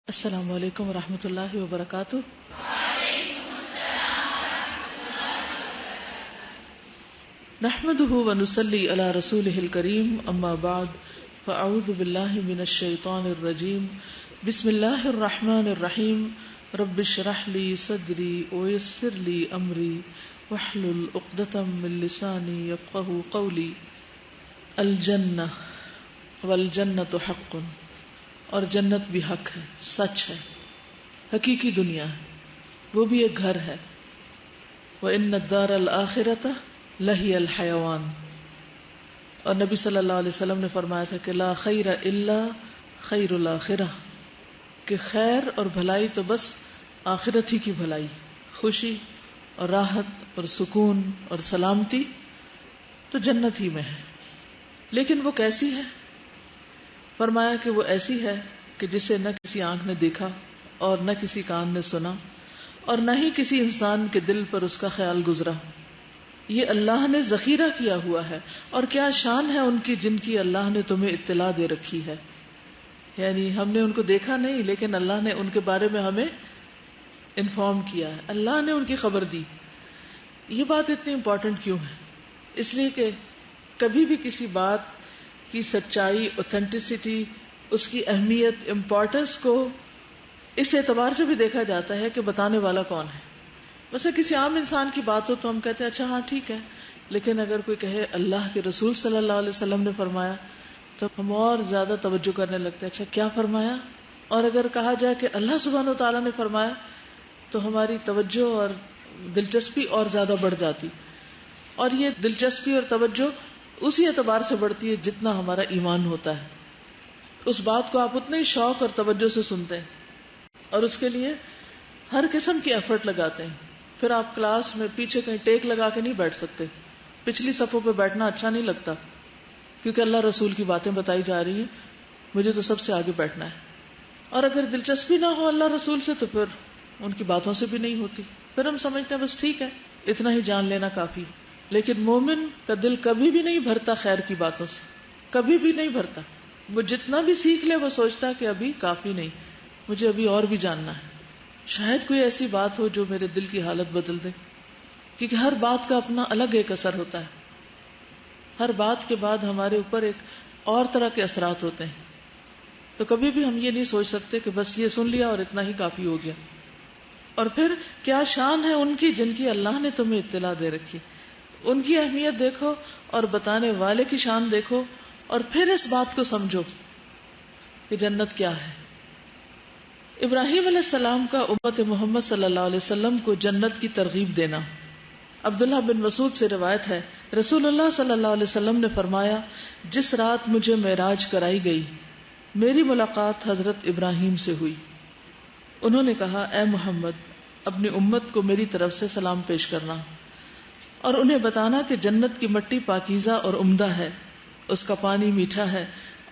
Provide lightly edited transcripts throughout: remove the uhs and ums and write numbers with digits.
السلام علیکم ورحمۃ اللہ وبرکاتہ۔ نحمده ونصلی علی رسولہ الکریم، اما بعد فاعوذ باللہ من الشیطان الرجیم، بسم اللہ الرحمن الرحیم، رب اشرح لی صدری ویسر لی امری واحلل عقدۃ من لسانی یفقہوا قولی۔ الجنہ والجنۃ حق، اور جنت بھی حق ہے، سچ ہے، حقیقی دنیا ہے، وہ بھی ایک گھر ہے۔ وَإِنَّ الدَّارَ الْآخِرَةَ لَهِيَ الْحَيَوَانُ، اور نبی صلی اللہ علیہ وسلم نے فرمایا تھا کہ لا خیر الا خیر الآخرہ، کہ خیر اور بھلائی تو بس آخرت ہی کی بھلائی، خوشی اور راحت اور سکون اور سلامتی تو جنت ہی میں ہے۔ لیکن وہ کیسی ہے؟ فرمایا کہ وہ ایسی ہے کہ جسے نہ کسی آنکھ نے دیکھا اور نہ کسی کان نے سنا اور نہ ہی کسی انسان کے دل پر اس کا خیال گزرا۔ یہ اللہ نے ذخیرہ کیا ہوا ہے، اور کیا شان ہے ان کی جن کی اللہ نے تمہیں اطلاع دے رکھی ہے۔ یعنی ہم نے ان کو دیکھا نہیں، لیکن اللہ نے ان کے بارے میں ہمیں انفارم کیا ہے، اللہ نے ان کی خبر دی۔ یہ بات اتنی امپورٹنٹ کیوں ہے؟ اس لیے کہ کبھی بھی کسی بات کی سچائی، اوتھینٹسٹی، اس کی اہمیت، امپورٹنس کو اس اعتبار سے بھی دیکھا جاتا ہے کہ بتانے والا کون ہے۔ ویسے کسی عام انسان کی بات ہو تو ہم کہتے ہیں اچھا ہاں ٹھیک ہے، لیکن اگر کوئی کہے اللہ کے رسول صلی اللہ علیہ وسلم نے فرمایا تو ہم اور زیادہ توجہ کرنے لگتے ہیں، اچھا کیا فرمایا؟ اور اگر کہا جائے کہ اللہ سبحانہ و تعالیٰ نے فرمایا تو ہماری توجہ اور دلچسپی اور زیادہ بڑھ جاتی، اور یہ دلچسپی اور توجہ اسی اعتبار سے بڑھتی ہے جتنا ہمارا ایمان ہوتا ہے۔ اس بات کو آپ اتنے شوق اور توجہ سے سنتے ہیں اور اس کے لیے ہر قسم کی ایفرٹ لگاتے ہیں۔ پھر آپ کلاس میں پیچھے کہیں ٹیک لگا کے نہیں بیٹھ سکتے، پچھلی صفوں پہ بیٹھنا اچھا نہیں لگتا، کیونکہ اللہ رسول کی باتیں بتائی جا رہی ہیں، مجھے تو سب سے آگے بیٹھنا ہے۔ اور اگر دلچسپی نہ ہو اللہ رسول سے تو پھر ان کی باتوں سے بھی نہیں ہوتی، پھر ہم سمجھتے ہیں بس ٹھیک ہے، اتنا ہی جان لینا کافی۔ لیکن مومن کا دل کبھی بھی نہیں بھرتا خیر کی باتوں سے، کبھی بھی نہیں بھرتا۔ وہ جتنا بھی سیکھ لے وہ سوچتا ہے کہ ابھی کافی نہیں، مجھے ابھی اور بھی جاننا ہے، شاید کوئی ایسی بات ہو جو میرے دل کی حالت بدل دے، کیونکہ ہر بات کا اپنا الگ ایک اثر ہوتا ہے، ہر بات کے بعد ہمارے اوپر ایک اور طرح کے اثرات ہوتے ہیں۔ تو کبھی بھی ہم یہ نہیں سوچ سکتے کہ بس یہ سن لیا اور اتنا ہی کافی ہو گیا۔ اور پھر کیا شان ہے ان کی جن کی اللہ نے تمہیں اطلاع دے رکھی، ان کی اہمیت دیکھو اور بتانے والے کی شان دیکھو، اور پھر اس بات کو سمجھو کہ جنت کیا ہے۔ ابراہیم علیہ السلام کا امت محمد صلی اللہ علیہ وسلم کو جنت کی ترغیب دینا۔ عبداللہ بن مسعود سے روایت ہے، رسول اللہ صلی اللہ علیہ وسلم نے فرمایا، جس رات مجھے معراج کرائی گئی میری ملاقات حضرت ابراہیم سے ہوئی۔ انہوں نے کہا، اے محمد، اپنی امت کو میری طرف سے سلام پیش کرنا اور انہیں بتانا کہ جنت کی مٹی پاکیزہ اور عمدہ ہے، اس کا پانی میٹھا ہے،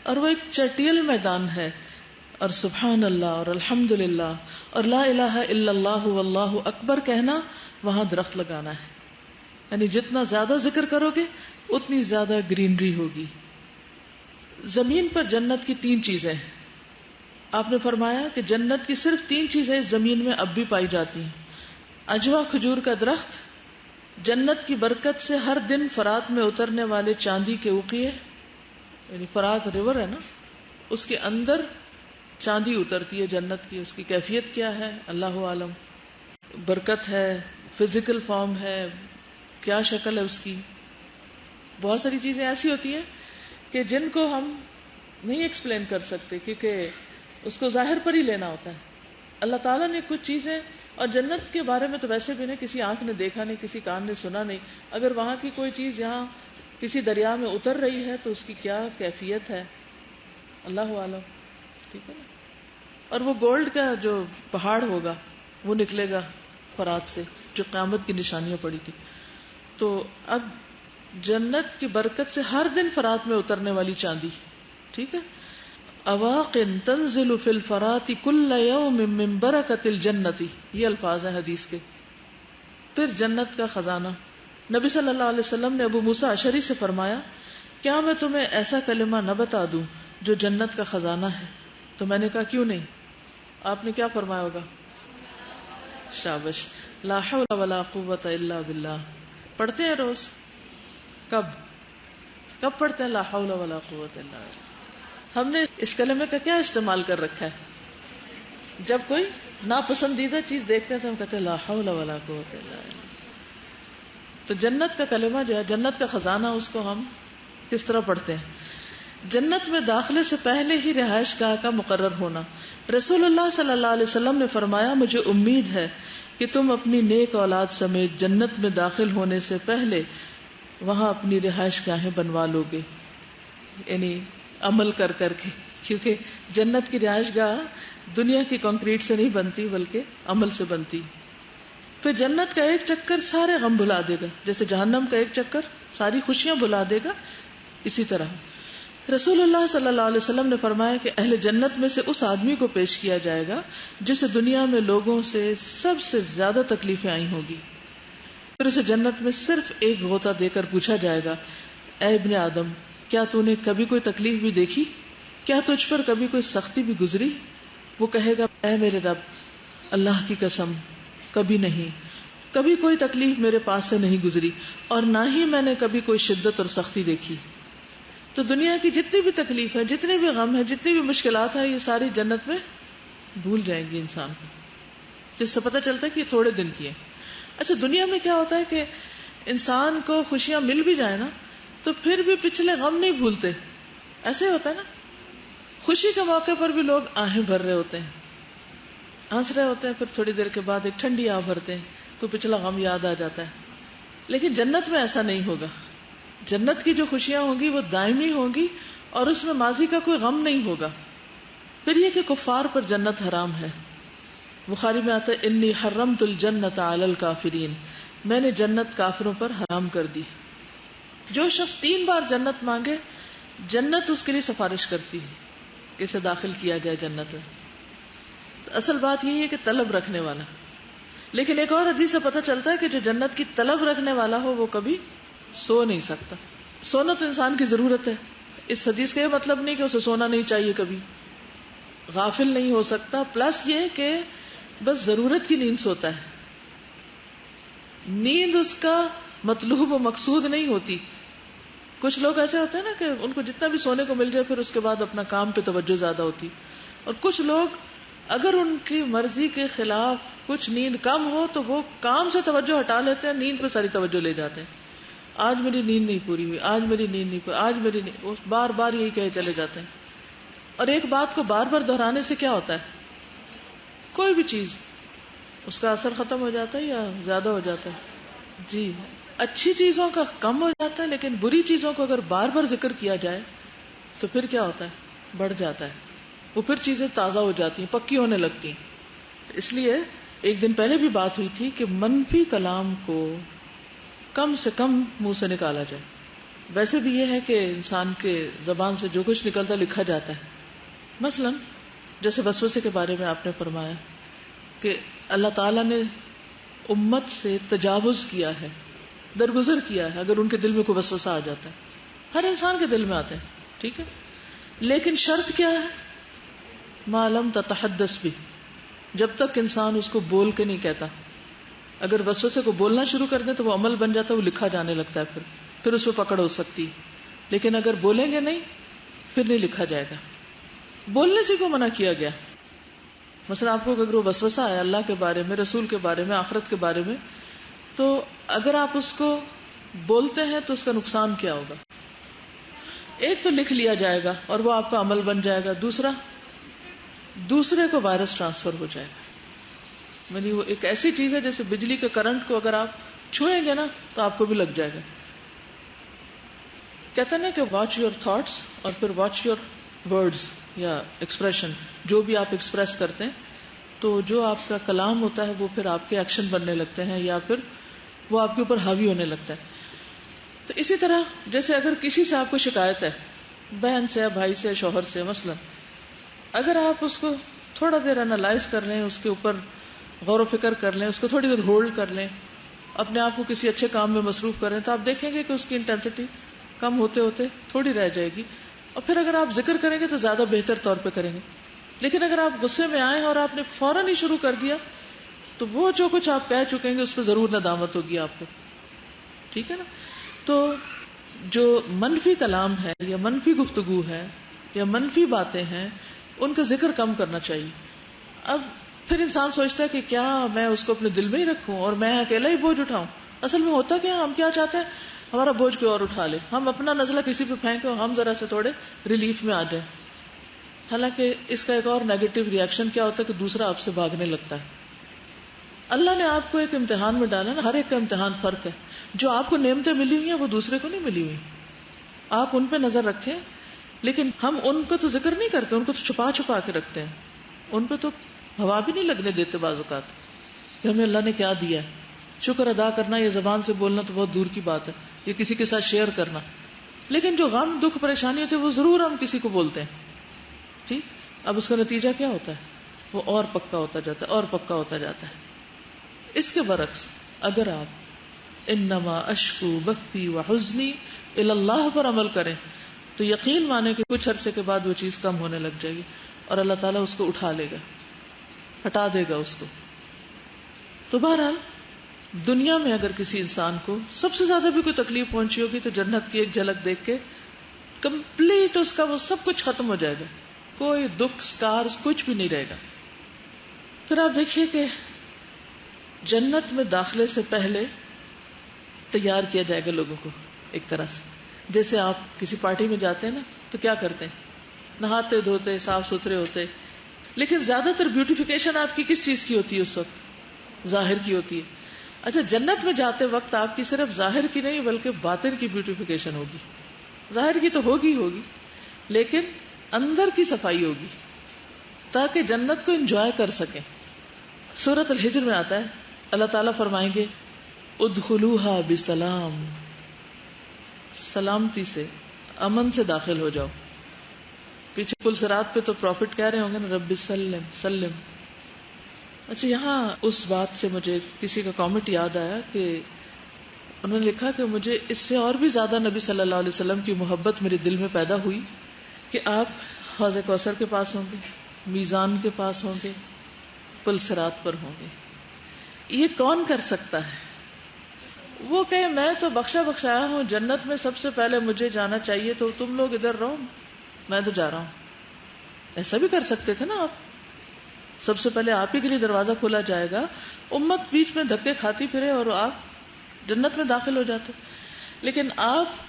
اور وہ ایک چٹیل میدان ہے، اور سبحان اللہ اور الحمدللہ اور لا الہ الا اللہ واللہ اکبر کہنا، وہاں درخت لگانا ہے۔ یعنی جتنا زیادہ ذکر کرو گے اتنی زیادہ گرینری ہوگی۔ زمین پر جنت کی 3 چیزیں ہیں۔ آپ نے فرمایا کہ جنت کی صرف 3 چیزیں اس زمین میں اب بھی پائی جاتی ہیں: اجوا کھجور کا درخت، جنت کی برکت سے ہر دن فرات میں اترنے والے چاندی کے اوقیے، یعنی فرات ریور ہے نا، اس کے اندر چاندی اترتی ہے جنت کی، اس کی کیفیت کیا ہے اللہ عالم، برکت ہے، فزیکل فارم ہے، کیا شکل ہے اس کی۔ بہت ساری چیزیں ایسی ہوتی ہیں کہ جن کو ہم نہیں ایکسپلین کر سکتے، کیونکہ اس کو ظاہر پر ہی لینا ہوتا ہے۔ اللہ تعالیٰ نے کچھ چیزیں، اور جنت کے بارے میں تو ویسے بھی نہیں، کسی آنکھ نے دیکھا نہیں، کسی کان نے سنا نہیں، اگر وہاں کی کوئی چیز یہاں کسی دریا میں اتر رہی ہے تو اس کی کیا کیفیت ہے اللہ عالم، ٹھیک ہے نا۔ اور وہ گولڈ کا جو پہاڑ ہوگا وہ نکلے گا فرات سے، جو قیامت کی نشانیاں پڑی تھی۔ تو اب جنت کی برکت سے ہر دن فرات میں اترنے والی چاندی، ٹھیک ہے۔ اواق تنزل فی الفرات کل یوم من برکت الجنت، یہ الفاظ ہیں حدیث کے۔ پھر جنت کا خزانہ، نبی صلی اللہ علیہ وسلم نے ابو موسیٰ اشعری سے فرمایا، کیا میں تمہیں ایسا کلمہ نہ بتا دوں جو جنت کا خزانہ ہے؟ تو میں نے کہا کیوں نہیں؟ آپ نے کیا فرمایا ہوگا؟ شابش. لا حول ولا قوت الا باللہ پڑھتے ہیں روز؟ کب پڑھتے ہیں لا حول ولا قوت الا باللہ؟ ہم نے اس کلمے کا کیا استعمال کر رکھا ہے؟ جب کوئی ناپسندیدہ چیز دیکھتے ہیں تو ہم کہتے ہیں لا حول ولا قوت الا باللہ. تو جنت کا کلمہ جو ہے، جنت کا خزانہ، اس کو ہم کس طرح پڑھتے ہیں؟ جنت میں داخلے سے پہلے ہی رہائش گاہ کا مقرر ہونا. رسول اللہ صلی اللہ علیہ وسلم نے فرمایا مجھے امید ہے کہ تم اپنی نیک اولاد سمیت جنت میں داخل ہونے سے پہلے وہاں اپنی رہائش گاہیں بنوا لو گے، یعنی عمل کر کر کے، کیونکہ جنت کی رہائش گاہ دنیا کی کنکریٹ سے نہیں بنتی بلکہ عمل سے بنتی. پھر جنت کا ایک چکر سارے غم بھلا دے گا، جیسے جہنم کا ایک چکر ساری خوشیاں بھلا دے گا. اسی طرح رسول اللہ صلی اللہ علیہ وسلم نے فرمایا کہ اہل جنت میں سے اس آدمی کو پیش کیا جائے گا جسے دنیا میں لوگوں سے سب سے زیادہ تکلیفیں آئی ہوں گی. پھر اسے جنت میں صرف ایک غوطہ دے کر پوچھا جائے گا، اے ابن آدم، کیا تو نے کبھی کوئی تکلیف بھی دیکھی؟ کیا تجھ پر کبھی کوئی سختی بھی گزری؟ وہ کہے گا، اے میرے رب، اللہ کی قسم کبھی نہیں، کبھی کوئی تکلیف میرے پاس سے نہیں گزری اور نہ ہی میں نے کبھی کوئی شدت اور سختی دیکھی. تو دنیا کی جتنی بھی تکلیف ہے، جتنے بھی غم ہے، جتنی بھی مشکلات ہیں، یہ ساری جنت میں بھول جائیں گی انسان کو. تو اس سے پتہ چلتا ہے کہ یہ تھوڑے دن کی ہے. اچھا، دنیا میں کیا ہوتا ہے کہ انسان کو خوشیاں مل بھی جائے نا تو پھر بھی پچھلے غم نہیں بھولتے. ایسے ہوتا ہے نا، خوشی کے موقع پر بھی لوگ آہیں بھر رہے ہوتے ہیں، ہنس رہے ہوتے ہیں، پھر تھوڑی دیر کے بعد ایک ٹھنڈی آہ بھرتے ہیں، کوئی پچھلا غم یاد آ جاتا ہے. لیکن جنت میں ایسا نہیں ہوگا. جنت کی جو خوشیاں ہوں گی وہ دائمی ہوں گی اور اس میں ماضی کا کوئی غم نہیں ہوگا. پھر یہ کہ کفار پر جنت حرام ہے. بخاری میں آتا ہے انی حرمت الجنت علی الکافرین، میں نے جنت کافروں پر حرام کر دی. جو شخص 3 بار جنت مانگے جنت اس کے لیے سفارش کرتی ہے کہ اسے داخل کیا جائے جنت میں. اصل بات یہی ہے کہ طلب رکھنے والا. لیکن ایک اور حدیث سے پتہ چلتا ہے کہ جو جنت کی طلب رکھنے والا ہو وہ کبھی سو نہیں سکتا. سونا تو انسان کی ضرورت ہے. اس حدیث کا یہ مطلب نہیں کہ اسے سونا نہیں چاہیے، کبھی غافل نہیں ہو سکتا. پلس یہ کہ بس ضرورت کی نیند سوتا ہے، نیند اس کا مطلوب و مقصود نہیں ہوتی. کچھ لوگ ایسے ہوتے ہیں نا کہ ان کو جتنا بھی سونے کو مل جائے پھر اس کے بعد اپنا کام پہ توجہ زیادہ ہوتی. اور کچھ لوگ اگر ان کی مرضی کے خلاف کچھ نیند کم ہو تو وہ کام سے توجہ ہٹا لیتے ہیں، نیند پہ ساری توجہ لے جاتے ہیں. آج میری نیند نہیں پوری ہوئی، آج میری نیند نہیں پوری، آج میری نیند، وہ بار بار یہی کہے چلے جاتے ہیں. اور ایک بات کو بار بار دہرانے سے کیا ہوتا ہے؟ کوئی بھی چیز اس کا اثر ختم ہو جاتا ہے یا زیادہ ہو جاتا ہے؟ جی، اچھی چیزوں کا کم ہو جاتا ہے، لیکن بری چیزوں کو اگر بار بار ذکر کیا جائے تو پھر کیا ہوتا ہے؟ بڑھ جاتا ہے. وہ پھر چیزیں تازہ ہو جاتی ہیں، پکی ہونے لگتی ہیں. اس لیے ایک دن پہلے بھی بات ہوئی تھی کہ منفی کلام کو کم سے کم منہ سے نکالا جائے. ویسے بھی یہ ہے کہ انسان کے زبان سے جو کچھ نکلتا لکھا جاتا ہے. مثلا جیسے وسوسے کے بارے میں آپ نے فرمایا کہ اللہ تعالیٰ نے امت سے تجاوز کیا ہے، درگزر کیا ہے اگر ان کے دل میں کوئی وسوسہ آ جاتا ہے. ہر انسان کے دل میں آتے ہیں، ٹھیک ہے، لیکن شرط کیا ہے؟ ما لم تتحدث بھی، جب تک انسان اس کو بول کے نہیں کہتا. اگر وسوسے کو بولنا شروع کر دیں تو وہ عمل بن جاتا ہے، وہ لکھا جانے لگتا ہے، پھر اس پہ پکڑ ہو سکتی. لیکن اگر بولیں گے نہیں پھر نہیں لکھا جائے گا. بولنے سے کیوں منع کیا گیا؟ مثلا آپ کو اگر وہ وسوسہ آیا اللہ کے بارے میں، رسول کے بارے میں، آخرت کے بارے میں، تو اگر آپ اس کو بولتے ہیں تو اس کا نقصان کیا ہوگا؟ ایک تو لکھ لیا جائے گا اور وہ آپ کا عمل بن جائے گا، دوسرے کو وائرس ٹرانسفر ہو جائے گا. یعنی وہ ایک ایسی چیز ہے جیسے بجلی کے کرنٹ کو اگر آپ چھوئیں گے نا تو آپ کو بھی لگ جائے گا. کہتے ہیں نا کہ واچ یور تھاٹس اور پھر واچ یور ورڈز یا ایکسپریشن. جو بھی آپ ایکسپریس کرتے ہیں تو جو آپ کا کلام ہوتا ہے وہ پھر آپ کے ایکشن بننے لگتے ہیں یا پھر وہ آپ کے اوپر حاوی ہونے لگتا ہے. تو اسی طرح جیسے اگر کسی سے آپ کو شکایت ہے، بہن سے، بھائی سے، شوہر سے، مثلا اگر آپ اس کو تھوڑا دیر انالائز کر لیں، اس کے اوپر غور و فکر کر لیں، اس کو تھوڑی دیر ہولڈ کر لیں، اپنے آپ کو کسی اچھے کام میں مصروف کریں، تو آپ دیکھیں گے کہ اس کی انٹینسٹی کم ہوتے ہوتے تھوڑی رہ جائے گی. اور پھر اگر آپ ذکر کریں گے تو زیادہ بہتر طور پہ کریں گے. لیکن اگر آپ غصے میں آئے اور آپ نے فوراً ہی شروع کر دیا تو وہ جو کچھ آپ کہہ چکیں گے اس پہ ضرور ندامت ہوگی آپ کو. ٹھیک ہے نا؟ تو جو منفی کلام ہے یا منفی گفتگو ہے یا منفی باتیں ہیں ان کا ذکر کم کرنا چاہیے. اب پھر انسان سوچتا ہے کہ کیا میں اس کو اپنے دل میں ہی رکھوں اور میں اکیلا ہی بوجھ اٹھاؤں. اصل میں ہوتا کیا، ہم کیا چاہتے ہیں، ہمارا بوجھ کوئی اور اٹھا لے، ہم اپنا نزلہ کسی پہ پھینکیں اور ہم ذرا سے تھوڑے ریلیف میں آ جائیں. حالانکہ اس کا ایک اور نیگیٹو ریئیکشن کیا ہوتا ہے کہ دوسرا آپ سے بھاگنے لگتا ہے. اللہ نے آپ کو ایک امتحان میں ڈالا نا، ہر ایک کا امتحان فرق ہے. جو آپ کو نعمتیں ملی ہوئی ہیں وہ دوسرے کو نہیں ملی ہوئی. آپ ان پہ نظر رکھیں، لیکن ہم ان کو تو ذکر نہیں کرتے، ان کو تو چھپا چھپا کے رکھتے ہیں. ان پہ تو ہوا بھی نہیں لگنے دیتے بعض اوقات کہ ہمیں اللہ نے کیا دیا ہے. شکر ادا کرنا یا زبان سے بولنا تو بہت دور کی بات ہے، یہ کسی کے ساتھ شیئر کرنا. لیکن جو غم دکھ پریشانی ہوتی ہے وہ ضرور ہم کسی کو بولتے ہیں. ٹھیک، اب اس کا نتیجہ کیا ہوتا ہے، وہ اور پکا ہوتا جاتا ہے اور پکا ہوتا جاتا ہے. اس کے برعکس اگر آپ انما اشکو بثی وحزنی الی اللہ پر عمل کریں تو یقین مانے کہ کچھ عرصے کے بعد وہ چیز کم ہونے لگ جائے گی اور اللہ تعالیٰ اس کو اٹھا لے گا، ہٹا دے گا اس کو. تو بہرحال دنیا میں اگر کسی انسان کو سب سے زیادہ بھی کوئی تکلیف پہنچی ہوگی تو جنت کی ایک جھلک دیکھ کے کمپلیٹ اس کا وہ سب کچھ ختم ہو جائے گا، کوئی دکھ سکارز کچھ بھی نہیں رہے گا. پھر آپ دیکھیے کہ جنت میں داخلے سے پہلے تیار کیا جائے گا لوگوں کو ایک طرح سے. جیسے آپ کسی پارٹی میں جاتے ہیں نا تو کیا کرتے ہیں، نہاتے دھوتے صاف ستھرے ہوتے. لیکن زیادہ تر بیوٹیفیکیشن آپ کی کس چیز کی ہوتی ہے اس وقت؟ ظاہر کی ہوتی ہے. اچھا، جنت میں جاتے وقت آپ کی صرف ظاہر کی نہیں بلکہ باطن کی بیوٹیفیکیشن ہوگی. ظاہر کی تو ہوگی لیکن اندر کی صفائی ہوگی تاکہ جنت کو انجوائے کر سکیں. سورۃ الحجر میں آتا ہے اللہ تعالیٰ فرمائیں گے ادخلوها بسلام، سلامتی سے، امن سے داخل ہو جاؤ. پیچھے پل صراط پہ تو پروفٹ کہہ رہے ہوں گے نا رب سلم سلم. اچھا، یہاں اس بات سے مجھے کسی کا کامنٹ یاد آیا کہ انہوں نے لکھا کہ مجھے اس سے اور بھی زیادہ نبی صلی اللہ علیہ وسلم کی محبت میرے دل میں پیدا ہوئی کہ آپ حوض کوثر کے پاس ہوں گے، میزان کے پاس ہوں گے، پل صراط پر ہوں گے. یہ کون کر سکتا ہے؟ وہ کہے میں تو بخشا بخشایا ہوں، جنت میں سب سے پہلے مجھے جانا چاہیے تو تم لوگ ادھر رہو، میں تو جا رہا ہوں. ایسا بھی کر سکتے تھے نا آپ، سب سے پہلے آپ ہی کے لیے دروازہ کھولا جائے گا، امت بیچ میں دھکے کھاتی پھرے اور آپ جنت میں داخل ہو جاتے. لیکن آپ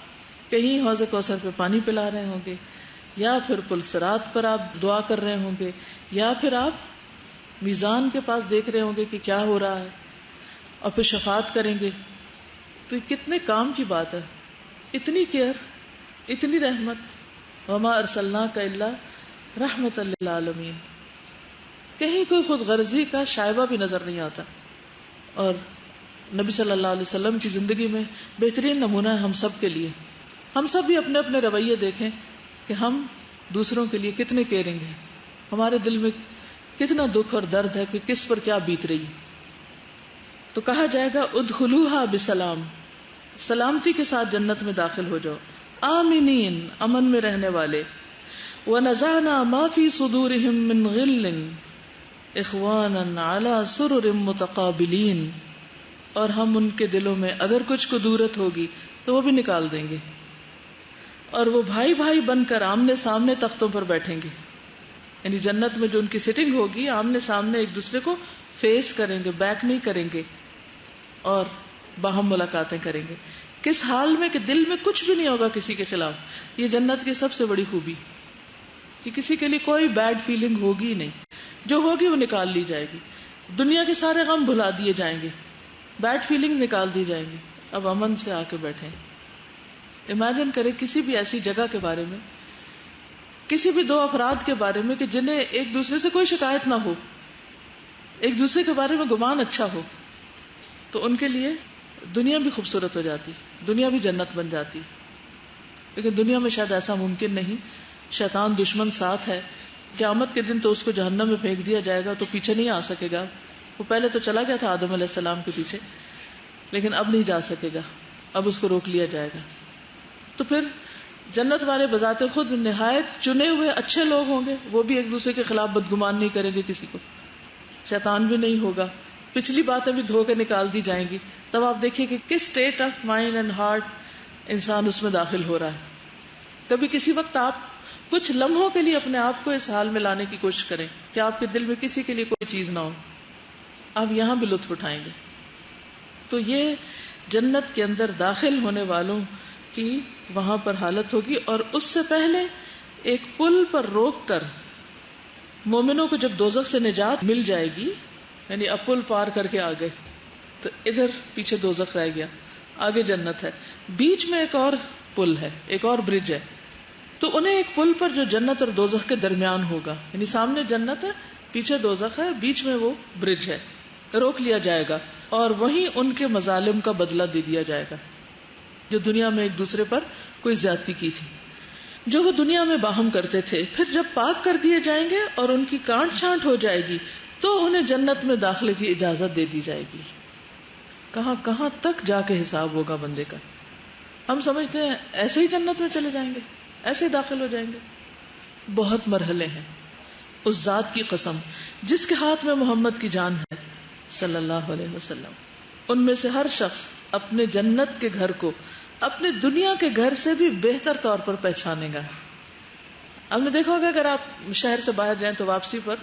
کہیں حوض کوثر پہ پانی پلا رہے ہوں گے، یا پھر پل صراط پر آپ دعا کر رہے ہوں گے، یا پھر آپ میزان کے پاس دیکھ رہے ہوں گے کہ کیا ہو رہا ہے، اور پھر شفاعت کریں گے. تو یہ کتنے کام کی بات ہے، اتنی کیئر، اتنی رحمت. وما ارسلناک الا رحمۃ للعالمین. کہیں کوئی خود غرضی کا شائبہ بھی نظر نہیں آتا. اور نبی صلی اللہ علیہ وسلم کی زندگی میں بہترین نمونہ ہے ہم سب کے لیے. ہم سب بھی اپنے اپنے رویے دیکھیں کہ ہم دوسروں کے لیے کتنے کیئرنگ ہیں، ہمارے دل میں کتنا دکھ اور درد ہے کہ کس پر کیا بیت رہی. تو کہا جائے گا ادخلوہا بسلام، سلامتی کے ساتھ جنت میں داخل ہو جاؤ، آمینین، امن میں رہنے والے. وَنَزَعْنَا مَا فِي صُدُورِهِم مِّن غِلٍّ إِخْوَانًا عَلَى سُرُرٍ مُتَقَابِلِينَ. اور ہم ان کے دلوں میں اگر کچھ کدورت ہوگی تو وہ بھی نکال دیں گے، اور وہ بھائی بھائی بن کر آمنے سامنے تختوں پر بیٹھیں گے. یعنی جنت میں جو ان کی سٹنگ ہوگی، آمنے سامنے ایک دوسرے کو فیس کریں گے، بیک نہیں کریں گے، اور باہم ملاقاتیں کریں گے. کس حال میں کہ دل میں کچھ بھی نہیں ہوگا کسی کے خلاف. یہ جنت کی سب سے بڑی خوبی کہ کسی کے لیے کوئی بیڈ فیلنگ ہوگی نہیں، جو ہوگی وہ نکال لی جائے گی. دنیا کے سارے غم بھلا دیے جائیں گے، بیڈ فیلنگ نکال دی جائیں گی. اب امن سے آ کے بیٹھیں. امیجن کریں کسی بھی ایسی جگہ کے بارے میں، کسی بھی دو افراد کے بارے میں کہ جنہیں ایک دوسرے سے کوئی شکایت نہ ہو، ایک دوسرے کے بارے میں گمان اچھا ہو، تو ان کے لیے دنیا بھی خوبصورت ہو جاتی، دنیا بھی جنت بن جاتی. لیکن دنیا میں شاید ایسا ممکن نہیں. شیطان دشمن ساتھ ہے. قیامت کے دن تو اس کو جہنم میں پھینک دیا جائے گا تو پیچھے نہیں آ سکے گا. وہ پہلے تو چلا گیا تھا آدم علیہ السلام کے پیچھے، لیکن اب نہیں جا سکے گا، اب اس کو روک لیا جائے گا. تو پھر جنت والے بذات خود نہایت چنے ہوئے اچھے لوگ ہوں گے، وہ بھی ایک دوسرے کے خلاف بدگمان نہیں کریں گے، کسی کو شیطان بھی نہیں ہوگا، پچھلی باتیں بھی دھو کے نکال دی جائیں گی. تب آپ دیکھیے کہ کس state of mind and heart انسان اس میں داخل ہو رہا ہے. کبھی کسی وقت آپ کچھ لمحوں کے لیے اپنے آپ کو اس حال میں لانے کی کوشش کریں کہ آپ کے دل میں کسی کے لیے کوئی چیز نہ ہو، آپ یہاں بھی لطف اٹھائیں گے. تو یہ جنت کے اندر داخل ہونے والوں کی وہاں پر حالت ہوگی. اور اس سے پہلے ایک پل پر روک کر مومنوں کو جب دوزخ سے نجات مل جائے گی، یعنی اب پل پار کر کے آگے، تو ادھر پیچھے دوزخ رہ گیا، آگے جنت ہے، بیچ میں ایک اور پل ہے، ایک اور برج ہے. تو انہیں ایک پل پر جو جنت اور دوزخ کے درمیان ہوگا، یعنی سامنے جنت ہے، پیچھے دوزخ ہے، بیچ میں وہ برج ہے، روک لیا جائے گا اور وہیں ان کے مظالم کا بدلہ دے دیا جائے گا جو دنیا میں ایک دوسرے پر کوئی زیادتی کی تھی، جو وہ دنیا میں باہم کرتے تھے. پھر جب پاک کر دیے جائیں گے اور ان کی کانٹ چھانٹ ہو جائے گی تو انہیں جنت میں داخلے کی اجازت دے دی جائے گی. کہاں کہاں تک جا کے حساب ہوگا بندے کا. ہم سمجھتے ہیں ایسے ہی جنت میں چلے جائیں گے، ایسے ہی داخل ہو جائیں گے. بہت مرحلے ہیں. اس ذات کی قسم جس کے ہاتھ میں محمد کی جان ہے صلی اللہ علیہ وسلم، ان میں سے ہر شخص اپنے جنت کے گھر کو اپنے دنیا کے گھر سے بھی بہتر طور پر پہچانے گا. ہم نے دیکھا ہوگا اگر آپ شہر سے باہر جائیں تو واپسی پر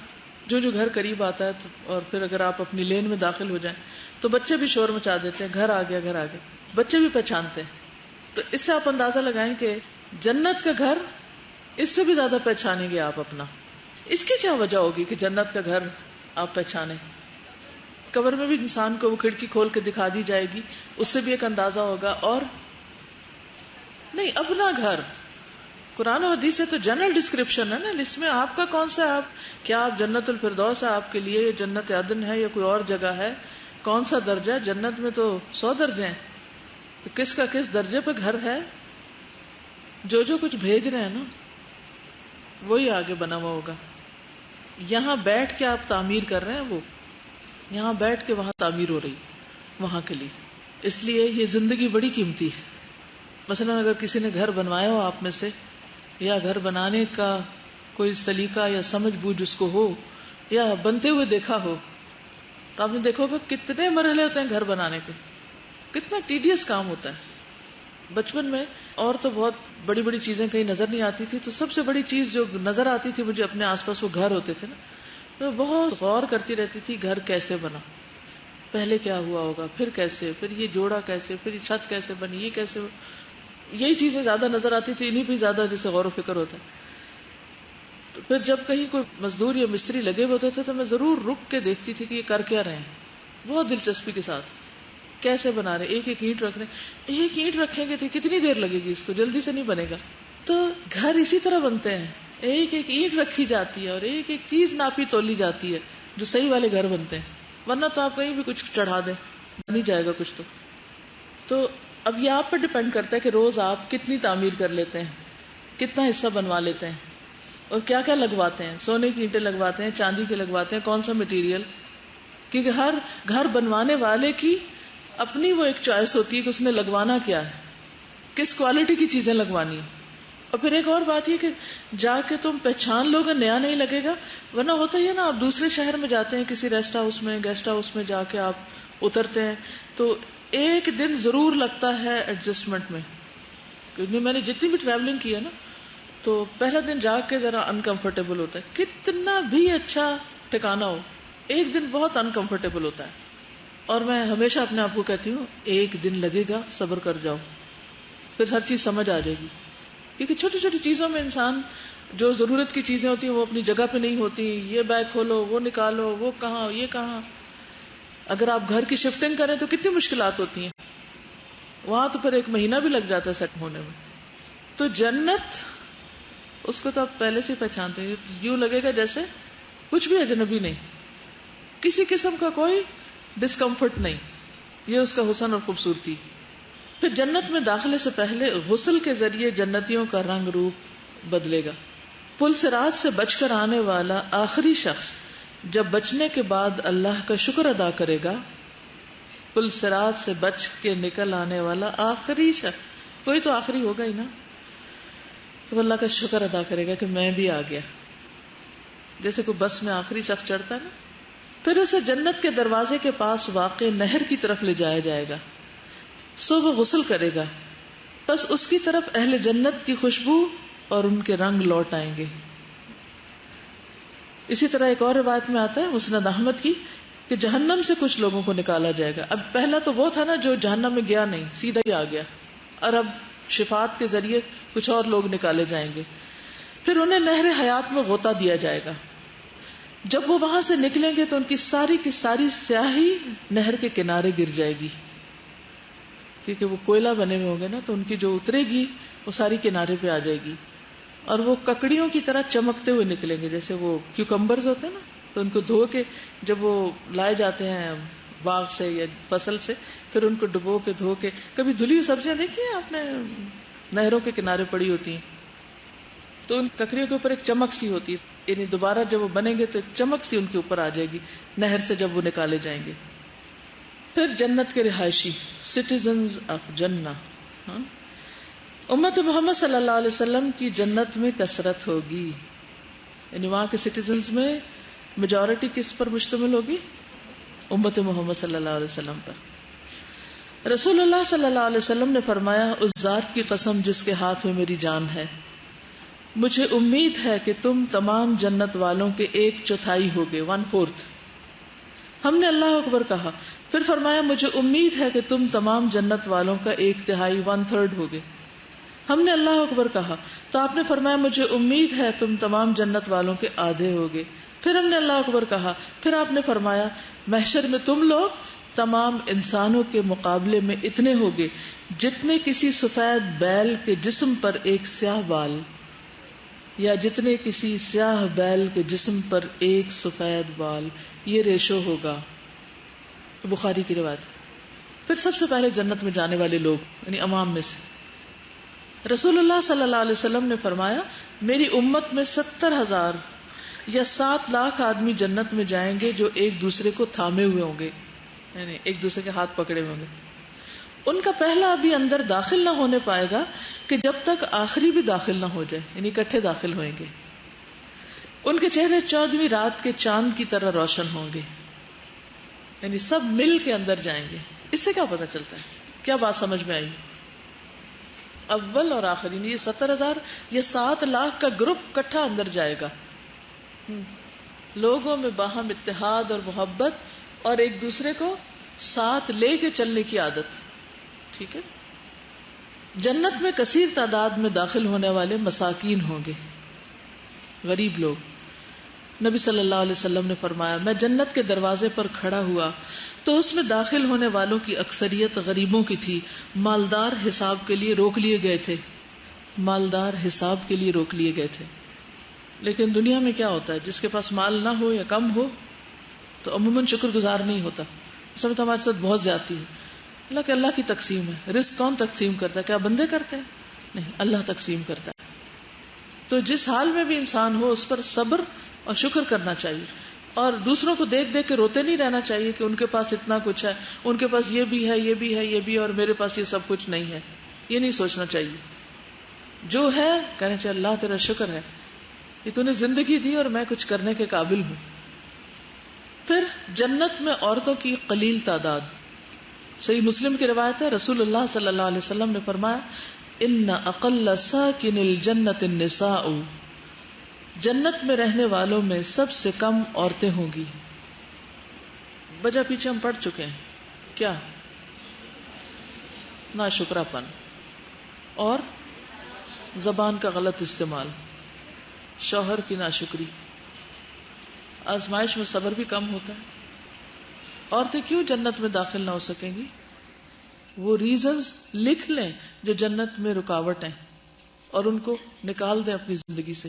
جو گھر قریب آتا ہے اور پھر اگر آپ اپنی لین میں داخل ہو جائیں تو بچے بھی شور مچا دیتے ہیں، گھر آ گیا گھر آ گیا، بچے بھی پہچانتے ہیں. تو اس سے آپ اندازہ لگائیں کہ جنت کا گھر اس سے بھی زیادہ پہچانیں گے آپ اپنا. اس کی کیا وجہ ہوگی کہ جنت کا گھر آپ پہچانیں؟ قبر میں بھی انسان کو وہ کھڑکی کھول کے دکھا دی جائے گی، اس سے بھی ایک اندازہ ہوگا. اور نہیں، اپنا گھر قرآن و حدیث سے تو جنرل ڈسکرپشن ہے نا، اس میں آپ کا کون سا، آپ کیا آپ جنت الفردوس ہے آپ کے لیے، جنت عدن ہے یا کوئی اور جگہ ہے، کون سا درجہ؟ جنت میں تو 100 درجے ہیں، تو کس کا کس درجے پہ گھر ہے؟ جو کچھ بھیج رہے ہیں نا وہی آگے بنا ہوا ہوگا. یہاں بیٹھ کے آپ تعمیر کر رہے ہیں، وہ یہاں بیٹھ کے وہاں تعمیر ہو رہی وہاں کے لیے. اس لیے یہ زندگی بڑی قیمتی ہے. مثلا اگر کسی نے گھر بنوایا ہو آپ میں سے، یا گھر بنانے کا کوئی سلیقہ یا سمجھ بوجھ اس کو ہو یا بنتے ہوئے دیکھا ہو، تو آپ نے دیکھا ہوگا کتنے مرحلے ہوتے ہیں گھر بنانے کے، کتنا ٹیڈیس کام ہوتا ہے. بچپن میں اور تو بہت بڑی بڑی چیزیں کہیں نظر نہیں آتی تھی، تو سب سے بڑی چیز جو نظر آتی تھی مجھے اپنے آس پاس وہ گھر ہوتے تھے نا. میں بہت غور کرتی رہتی تھی گھر کیسے بنا، پہلے کیا ہوا ہوگا، پھر کیسے، پھر یہ جوڑا کیسے، پھر یہ چھت کیسے بنی، یہ کیسے، یہی چیزیں زیادہ نظر آتی تھی، انہیں بھی زیادہ جیسے غور و فکر ہوتا ہے. تو پھر جب کہیں کوئی مزدور یا مستری لگے ہوتے تھے تو میں ضرور رک کے دیکھتی تھی کہ یہ کر کیا رہے ہیں، بہت دلچسپی کے ساتھ کیسے بنا رہے. ایک ایک اینٹ رکھ رہے ہیں، ایک اینٹ رکھیں گے تو کتنی دیر لگے گی، اس کو جلدی سے نہیں بنے گا. تو گھر اسی طرح بنتے ہیں، ایک ایک اینٹ رکھی جاتی ہے اور ایک ایک چیز ناپی تولی جاتی ہے جو صحیح والے گھر بنتے ہیں. ورنہ تو آپ کہیں بھی کچھ چڑھا دیں، نہیں جائے گا کچھ. تو اب یہ آپ پر ڈیپینڈ کرتا ہے کہ روز آپ کتنی تعمیر کر لیتے ہیں، کتنا حصہ بنوا لیتے ہیں اور کیا کیا لگواتے ہیں. سونے کی اینٹیں لگواتے ہیں، چاندی کے لگواتے ہیں، کون سا مٹیریل، کیونکہ ہر گھر بنوانے والے کی اپنی وہ ایک چوائس ہوتی ہے کہ اس نے لگوانا کیا ہے، کس کوالٹی کی چیزیں لگوانی ہے. اور پھر ایک اور بات یہ کہ جا کے تم پہچان لو گے، نیا نہیں لگے گا. ورنہ ہوتا ہی ہے نا، آپ دوسرے شہر میں جاتے ہیں، کسی ریسٹ ہاؤس میں، گیسٹ ہاؤس میں جا کے آپ اترتے ہیں تو ایک دن ضرور لگتا ہے ایڈجسٹمنٹ میں. کیونکہ میں نے جتنی بھی ٹریولنگ کی ہے نا، تو پہلا دن جا کے ذرا انکمفرٹیبل ہوتا ہے، کتنا بھی اچھا ٹھکانا ہو ایک دن بہت انکمفرٹیبل ہوتا ہے. اور میں ہمیشہ اپنے آپ کو کہتی ہوں ایک دن لگے گا، صبر کر جاؤ، پھر ہر چیز سمجھ آ جائے گی. کیونکہ چھوٹی چھوٹی چیزوں میں انسان جو ضرورت کی چیزیں ہوتی ہیں وہ اپنی جگہ پہ نہیں ہوتی. یہ بیگ کھولو، وہ نکالو، وہ کہاں، یہ کہاں. اگر آپ گھر کی شفٹنگ کریں تو کتنی مشکلات ہوتی ہیں، وہاں تو پھر 1 مہینہ بھی لگ جاتا ہے سیٹ ہونے میں. تو جنت اس کو تو آپ پہلے سے پہچانتے ہیں، یوں لگے گا جیسے کچھ بھی اجنبی نہیں، کسی قسم کا کوئی ڈسکمفرٹ نہیں. یہ اس کا حسن اور خوبصورتی. پھر جنت میں داخلے سے پہلے غسل کے ذریعے جنتیوں کا رنگ روپ بدلے گا. پل صراط سے بچ کر آنے والا آخری شخص جب بچنے کے بعد اللہ کا شکر ادا کرے گا، پل صراط سے بچ کے نکل آنے والا آخری شخص، کوئی تو آخری ہوگا ہی نا. تو وہ اللہ کا شکر ادا کرے گا کہ میں بھی آ گیا. جیسے کوئی بس میں آخری شخص چڑھتا ہے نا. پھر اسے جنت کے دروازے کے پاس واقع نہر کی طرف لے جایا جائے گا. صبح غسل کرے گا، بس اس کی طرف اہل جنت کی خوشبو اور ان کے رنگ لوٹ آئیں گے. اسی طرح ایک اور روایت میں آتا ہے مسند احمد کی کہ جہنم سے کچھ لوگوں کو نکالا جائے گا. اب پہلا تو وہ تھا نا جو جہنم میں گیا نہیں، سیدھا ہی آ گیا، اور اب شفاعت کے ذریعے کچھ اور لوگ نکالے جائیں گے. پھر انہیں نہر حیات میں غوطہ دیا جائے گا. جب وہ وہاں سے نکلیں گے تو ان کی ساری سیاہی نہر کے کنارے گر جائے گی، کیونکہ وہ کوئلہ بنے ہوئے ہوں گے نا، تو ان کی جو اترے گی وہ ساری کنارے پہ آ جائے گی. اور وہ ککڑیوں کی طرح چمکتے ہوئے نکلیں گے، جیسے وہ کیوکمبرز ہوتے ہیں نا، تو ان کو دھو کے جب وہ لائے جاتے ہیں باغ سے یا فصل سے، پھر ان کو ڈبو کے دھو کے. کبھی دھلی ہوئی سبزیاں دیکھی ہیں آپ نے نہروں کے کنارے پڑی ہوتی ہیں، تو ان ککڑیوں کے اوپر ایک چمک سی ہوتی ہے، یعنی دوبارہ جب وہ بنیں گے تو ایک چمک سی ان کے اوپر آ جائے گی نہر سے جب وہ نکالے جائیں گے. پھر جنت کے رہائشی سٹیزنز آف جنہ، امت محمد صلی اللہ علیہ وسلم کی جنت میں کثرت ہوگی. یعنی وہاں کے سٹیزنز میں میجورٹی کس پر مشتمل ہوگی؟ امت محمد صلی اللہ علیہ وسلم پر. رسول اللہ صلی اللہ علیہ وسلم نے فرمایا، اس ذات کی قسم جس کے ہاتھ میں میری جان ہے، مجھے امید ہے کہ تم تمام جنت والوں کے 1/4 ہوگے، 1/4. ہم نے اللہ اکبر کہا. پھر فرمایا، مجھے امید ہے کہ تم تمام جنت والوں کا 1/3 1/3 ہوگے. ہم نے اللہ اکبر کہا تو آپ نے فرمایا، مجھے امید ہے تم تمام جنت والوں کے آدھے ہوگے. پھر ہم نے اللہ اکبر کہا. پھر آپ نے فرمایا، محشر میں تم لوگ تمام انسانوں کے مقابلے میں اتنے ہوگے جتنے کسی سفید بیل کے جسم پر ایک سیاہ بال، یا جتنے کسی سیاہ بیل کے جسم پر ایک سفید بال. یہ ریشو ہوگا. بخاری کی روایت. پھر سب سے پہلے جنت میں جانے والے لوگ یعنی عوام میں سے رسول اللہ صلی اللہ علیہ وسلم نے فرمایا، میری امت میں 70,000 یا 7 لاکھ آدمی جنت میں جائیں گے جو ایک دوسرے کو تھامے ہوئے ہوں گے، یعنی ایک دوسرے کے ہاتھ پکڑے ہوئے ہوں گے. ان کا پہلا ابھی اندر داخل نہ ہونے پائے گا کہ جب تک آخری بھی داخل نہ ہو جائے، یعنی اکٹھے داخل ہوئیں گے. ان کے چہرے 14ویں رات کے چاند کی طرح روشن ہوں گے، یعنی سب مل کے اندر جائیں گے. اس سے کیا پتہ چلتا ہے؟ کیا بات سمجھ میں آئی؟ اول اور آخری یہ 70,000 یا 7 لاکھ کا گروپ کٹھا اندر جائے گا. لوگوں میں باہم اتحاد اور محبت اور ایک دوسرے کو ساتھ لے کے چلنے کی عادت. ٹھیک ہے. جنت میں کثیر تعداد میں داخل ہونے والے مساکین ہوں گے، غریب لوگ. نبی صلی اللہ علیہ وسلم نے فرمایا، میں جنت کے دروازے پر کھڑا ہوا تو اس میں داخل ہونے والوں کی اکثریت غریبوں کی تھی. مالدار حساب کے لیے روک لیے گئے تھے، مالدار حساب کے لیے روک لیے گئے تھے. لیکن دنیا میں کیا ہوتا ہے، جس کے پاس مال نہ ہو یا کم ہو تو عموماً شکر گزار نہیں ہوتا. اس میں تو ہمارے ساتھ بہت زیادتی ہے. اللہ کی تقسیم ہے. رزق کون تقسیم کرتا ہے؟ کیا بندے کرتے ہیں؟ نہیں، اللہ تقسیم کرتا ہے. تو جس حال میں بھی انسان ہو اس پر صبر اور شکر کرنا چاہیے، اور دوسروں کو دیکھ دیکھ کے روتے نہیں رہنا چاہیے کہ ان کے پاس اتنا کچھ ہے، ان کے پاس یہ بھی ہے، یہ بھی ہے، یہ بھی ہے، اور میرے پاس یہ سب کچھ نہیں ہے. یہ نہیں سوچنا چاہیے. جو ہے کہنا چاہیے اللہ تیرا شکر ہے کہ تو نے زندگی دی اور میں کچھ کرنے کے قابل ہوں. پھر جنت میں عورتوں کی قلیل تعداد. صحیح مسلم کی روایت ہے، رسول اللہ صلی اللہ علیہ وسلم نے فرمایا، ان اقل ساکن الجنت النساء، جنت میں رہنے والوں میں سب سے کم عورتیں ہوں گی. وجہ پیچھے ہم پڑھ چکے ہیں. کیا؟ ناشکرا پن اور زبان کا غلط استعمال، شوہر کی ناشکری. آزمائش میں صبر بھی کم ہوتا ہے. عورتیں کیوں جنت میں داخل نہ ہو سکیں گی؟ وہ ریزنز لکھ لیں جو جنت میں رکاوٹ ہیں اور ان کو نکال دیں اپنی زندگی سے.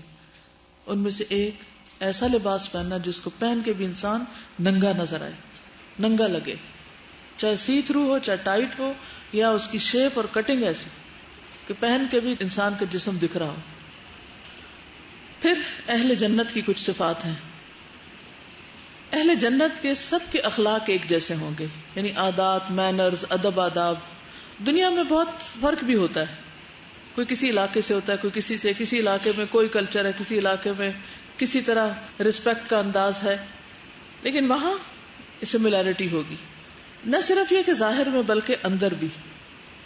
ان میں سے ایک، ایسا لباس پہننا جس کو پہن کے بھی انسان ننگا نظر آئے، ننگا لگے، چاہے سی تھرو ہو چاہے ٹائٹ ہو، یا اس کی شیپ اور کٹنگ ایسی کہ پہن کے بھی انسان کا جسم دکھ رہا ہو. پھر اہل جنت کی کچھ صفات ہیں. اہل جنت کے سب کے اخلاق ایک جیسے ہوں گے، یعنی عادات، مینرز، ادب آداب. دنیا میں بہت فرق بھی ہوتا ہے. کوئی کسی علاقے سے ہوتا ہے، کوئی کسی سے، کسی علاقے میں کوئی کلچر ہے، کسی علاقے میں کسی طرح رسپیکٹ کا انداز ہے، لیکن وہاں سملیرٹی ہوگی. نہ صرف یہ کہ ظاہر میں بلکہ اندر بھی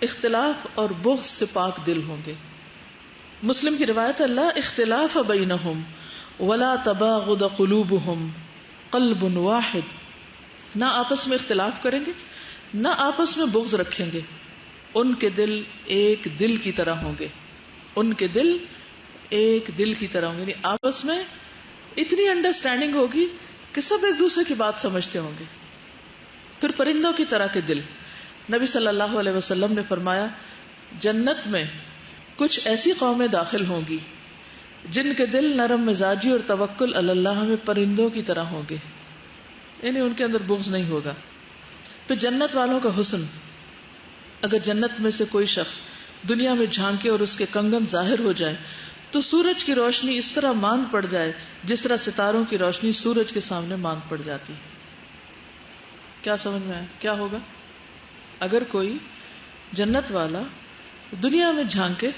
اختلاف اور بغض سے پاک دل ہوں گے. مسلم کی روایت ہے، لا اختلاف بینہم ولا تباغض قلوبہم قلب واحد. نہ آپس میں اختلاف کریں گے، نہ آپس میں بغض رکھیں گے، ان کے دل ایک دل کی طرح ہوں گے. ان کے دل ایک دل کی طرح ہوں گے، یعنی آپس میں اتنی انڈرسٹینڈنگ ہوگی کہ سب ایک دوسرے کی بات سمجھتے ہوں گے. پھر پرندوں کی طرح کے دل. نبی صلی اللہ علیہ وسلم نے فرمایا، جنت میں کچھ ایسی قومیں داخل ہوں گی جن کے دل نرم مزاجی اور توکل علی اللہ میں پرندوں کی طرح ہوں گے، یعنی ان کے اندر بغض نہیں ہوگا. پھر جنت والوں کا حسن. اگر جنت میں سے کوئی شخص دنیا میں جھانکے اور اس کے کنگن ظاہر ہو جائے تو سورج کی روشنی اس طرح ماند پڑ جائے جس طرح ستاروں کی روشنی سورج کے سامنے ماند پڑ جاتی. کیا سمجھ میں آیا کیا ہوگا؟ اگر کوئی جنت والا دنیا میں جھانکے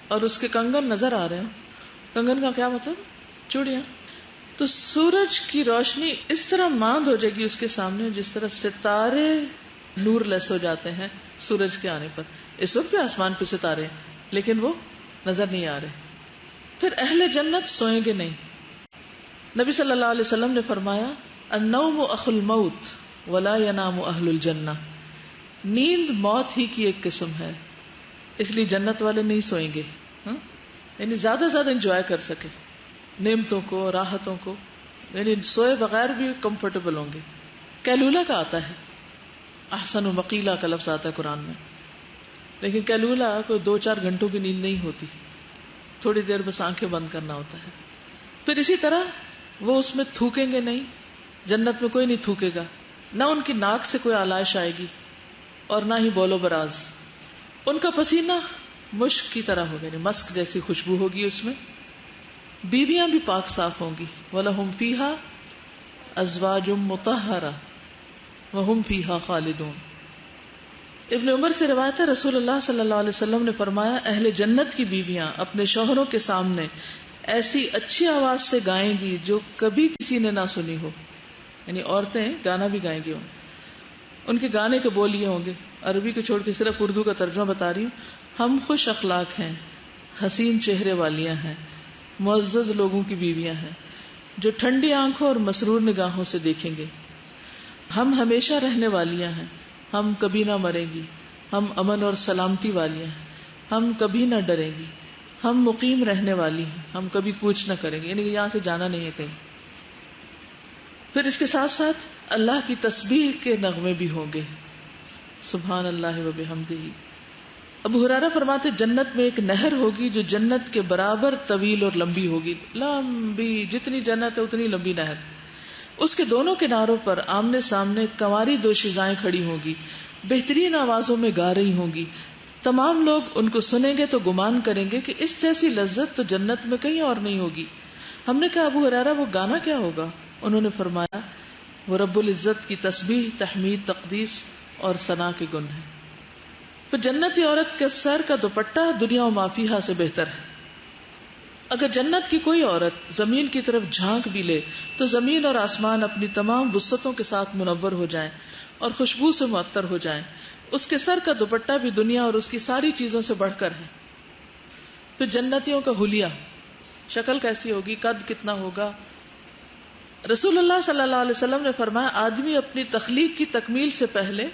اور اس کے کنگن نظر آ رہے ہیں، کنگن کا کیا مطلب؟ چوڑیاں. تو سورج کی روشنی اس طرح ماند ہو جائے گی اس کے سامنے جس طرح ستارے نور لیس ہو جاتے ہیں سورج کے آنے پر. اس وقت بھی آسمان پہ ستارے ہیں لیکن وہ نظر نہیں آ رہے. پھر اہل جنت سوئیں گے نہیں. نبی صلی اللہ علیہ وسلم نے فرمایا، النوم اخو الموت ولا ینام اہل الجنہ. نیند موت ہی کی ایک قسم ہے، اس لیے جنت والے نہیں سوئیں گے. یعنی زیادہ زیادہ انجوائے کر سکے نعمتوں کو، راحتوں کو، یعنی سوئے بغیر بھی کمفرٹیبل ہوں گے. کیلولہ کا آتا ہے، احسن و مقیلہ کا لفظ آتا ہے قرآن میں، لیکن کیلولہ کوئی 2-4 گھنٹوں کی نیند نہیں ہوتی، تھوڑی دیر بس آنکھیں بند کرنا ہوتا ہے. پھر اسی طرح وہ اس میں تھوکیں گے نہیں. جنت میں کوئی نہیں تھوکے گا، نہ ان کی ناک سے کوئی آلائش آئے گی اور نہ ہی بول و براز. ان کا پسینہ مشک کی طرح ہوگا، یعنی مسک جیسی خوشبو ہوگی اس میں. بیویاں بھی پاک صاف ہوں گی. وَلَهُمْ فِيهَا أَزْوَاجٌ مُطَهَّرَةٌ وَهُمْ فِيهَا خَالِدُونَ. ابن عمر سے روایت ہے، رسول اللہ صلی اللہ علیہ وسلم نے فرمایا، اہل جنت کی بیویاں اپنے شوہروں کے سامنے ایسی اچھی آواز سے گائیں گی جو کبھی کسی نے نہ سنی ہو. یعنی عورتیں گانا بھی گائیں گی. ان کے گانے کے بول یہ ہوں گے، عربی کو چھوڑ کے صرف اردو کا ترجمہ بتا رہی ہوں. ہم خوش اخلاق ہیں، حسین چہرے والیاں ہیں، معزز لوگوں کی بیویاں ہیں جو ٹھنڈی آنکھوں اور مسرور نگاہوں سے دیکھیں گے. ہم ہمیشہ رہنے والیاں ہیں، ہم کبھی نہ مریں گی، ہم امن اور سلامتی والیاں ہیں، ہم کبھی نہ ڈریں گی، ہم مقیم رہنے والی ہیں، ہم کبھی کوچ نہ کریں گے، یعنی کہ یہاں سے جانا نہیں ہے کہیں. پھر اس کے ساتھ ساتھ اللہ کی تسبیح کے نغمے بھی ہوں گے، سبحان اللہ و بحمدہ. ابو ہریرہ فرماتے، جنت میں ایک نہر ہوگی جو جنت کے برابر طویل اور لمبی ہوگی. لمبی، جتنی جنت ہے اتنی لمبی نہر. اس کے دونوں کناروں پر آمنے سامنے کنواری دوشیزائیں کھڑی ہوں گی، بہترین آوازوں میں گا رہی ہوں گی. تمام لوگ ان کو سنیں گے تو گمان کریں گے کہ اس جیسی لذت تو جنت میں کہیں اور نہیں ہوگی. ہم نے کہا، ابو ہریرہ وہ گانا کیا ہوگا؟ انہوں نے فرمایا، وہ رب العزت کی تسبیح، تحمید، تقدیس اور ثنا کے گن ہیں. پھر جنتی عورت کے سر کا دوپٹہ دنیا و ما فیہا سے بہتر ہے. اگر جنت کی کوئی عورت زمین کی طرف جھانک بھی لے تو زمین اور آسمان اپنی تمام وسعتوں کے ساتھ منور ہو جائیں اور خوشبو سے معطر ہو جائیں. اس کے سر کا دوپٹہ بھی دنیا اور اس کی ساری چیزوں سے بڑھ کر ہے. پھر جنتیوں کا حلیہ، شکل کیسی ہوگی، قد کتنا ہوگا؟ رسول اللہ صلی اللہ علیہ وسلم نے فرمایا، آدمی اپنی تخلیق کی تکمیل سے پہلے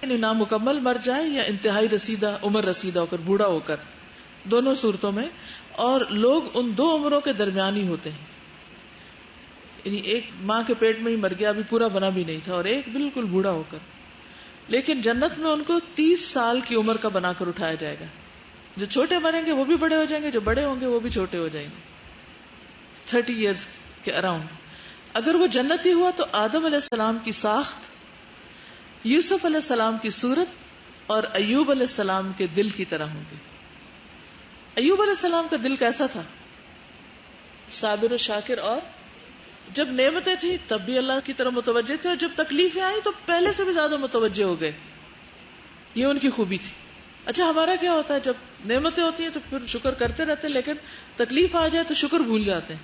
یعنی نامکمل مر جائے یا انتہائی رسیدہ عمر رسیدہ ہو کر، بوڑھا ہو کر، دونوں صورتوں میں. اور لوگ ان دو عمروں کے درمیان ہی ہوتے ہیں. یعنی ایک ماں کے پیٹ میں ہی مر گیا، ابھی پورا بنا بھی نہیں تھا، اور ایک بالکل بوڑھا ہو کر. لیکن جنت میں ان کو 30 سال کی عمر کا بنا کر اٹھایا جائے گا. جو چھوٹے مریں گے وہ بھی بڑے ہو جائیں گے، جو بڑے ہوں گے وہ بھی چھوٹے ہو جائیں گے. 30 ایئرز کے اراؤنڈ. اگر وہ جنتی ہوا تو آدم علیہ السلام کی ساخت، یوسف علیہ السلام کی صورت اور ایوب علیہ السلام کے دل کی طرح ہوں گے. ایوب علیہ السلام کا دل کیسا تھا؟ صابر و شاکر، اور جب نعمتیں تھیں تب بھی اللہ کی طرف متوجہ تھے، اور جب تکلیفیں آئی تو پہلے سے بھی زیادہ متوجہ ہو گئے. یہ ان کی خوبی تھی. اچھا ہمارا کیا ہوتا ہے، جب نعمتیں ہوتی ہیں تو پھر شکر کرتے رہتے ہیں، لیکن تکلیف آ جائے تو شکر بھول جاتے ہیں.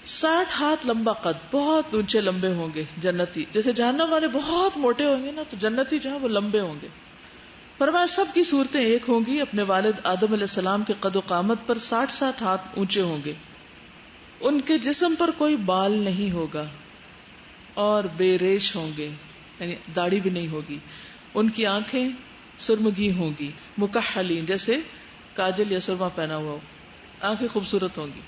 60 ہاتھ لمبا قد، بہت اونچے لمبے ہوں گے جنتی. جیسے جہنم والے بہت موٹے ہوں گے نا، تو جنتی جو ہے وہ لمبے ہوں گے. فرمایا سب کی صورتیں ایک ہوں گی. اپنے والد آدم علیہ السلام کے قد و قامت پر 60 ہاتھ اونچے ہوں گے. ان کے جسم پر کوئی بال نہیں ہوگا اور بے ریش ہوں گے، یعنی داڑھی بھی نہیں ہوگی. ان کی آنکھیں سرمگی ہوں گی، مکحلین، جیسے کاجل یا سرما پہنا ہوا ہو، آنکھیں خوبصورت ہوں گی.